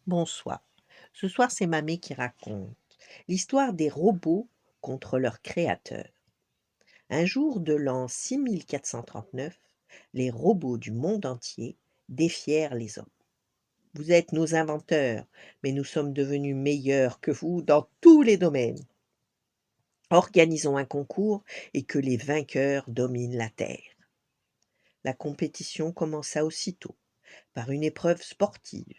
Bonsoir. Ce soir, c'est Mamé qui raconte l'histoire des robots contre leur créateur. Un jour de l'an 6439, les robots du monde entier défièrent les hommes. Vous êtes nos inventeurs, mais nous sommes devenus meilleurs que vous dans tous les domaines. Organisons un concours et que les vainqueurs dominent la Terre. La compétition commença aussitôt par une épreuve sportive,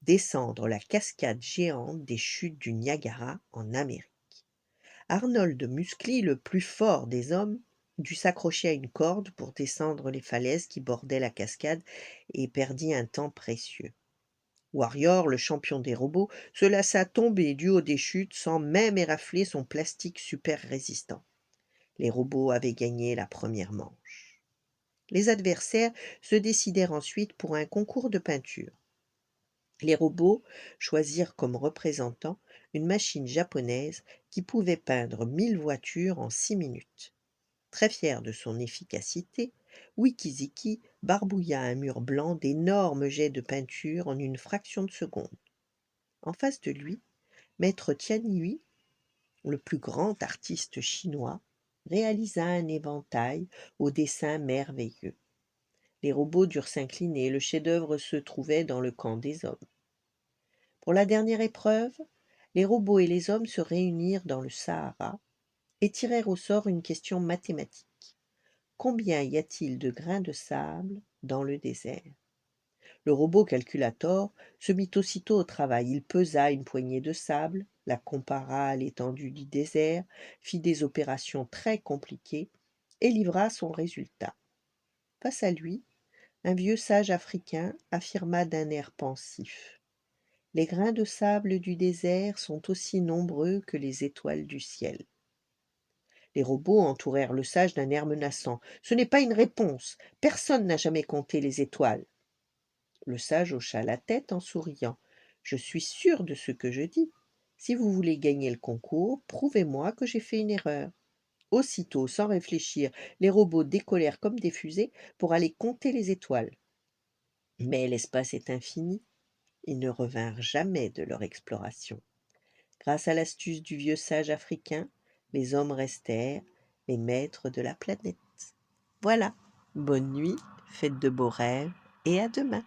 descendre la cascade géante des chutes du Niagara en Amérique. Arnold Muscly, le plus fort des hommes, dut s'accrocher à une corde pour descendre les falaises qui bordaient la cascade et perdit un temps précieux. Warrior, le champion des robots, se laissa tomber du haut des chutes sans même érafler son plastique super résistant. Les robots avaient gagné la première manche. Les adversaires se décidèrent ensuite pour un concours de peinture. Les robots choisirent comme représentant une machine japonaise qui pouvait peindre 1000 voitures en 6 minutes. Très fier de son efficacité, Wikiziki barbouilla un mur blanc d'énormes jets de peinture en une fraction de seconde. En face de lui, maître Tianyi, le plus grand artiste chinois, réalisa un éventail aux dessins merveilleux. Les robots durent s'incliner, le chef-d'œuvre se trouvait dans le camp des hommes. Pour la dernière épreuve, les robots et les hommes se réunirent dans le Sahara et tirèrent au sort une question mathématique. Combien y a-t-il de grains de sable dans le désert? Le robot calculator se mit aussitôt au travail. Il pesa une poignée de sable, la compara à l'étendue du désert, fit des opérations très compliquées et livra son résultat. Face à lui, un vieux sage africain affirma d'un air pensif: les grains de sable du désert sont aussi nombreux que les étoiles du ciel. Les robots entourèrent le sage d'un air menaçant. Ce n'est pas une réponse. Personne n'a jamais compté les étoiles. Le sage hocha la tête en souriant. Je suis sûr de ce que je dis. Si vous voulez gagner le concours, prouvez-moi que j'ai fait une erreur. Aussitôt, sans réfléchir, les robots décollèrent comme des fusées pour aller compter les étoiles. Mais l'espace est infini. Ils ne revinrent jamais de leur exploration. Grâce à l'astuce du vieux sage africain, les hommes restèrent les maîtres de la planète. Voilà, bonne nuit, faites de beaux rêves et à demain.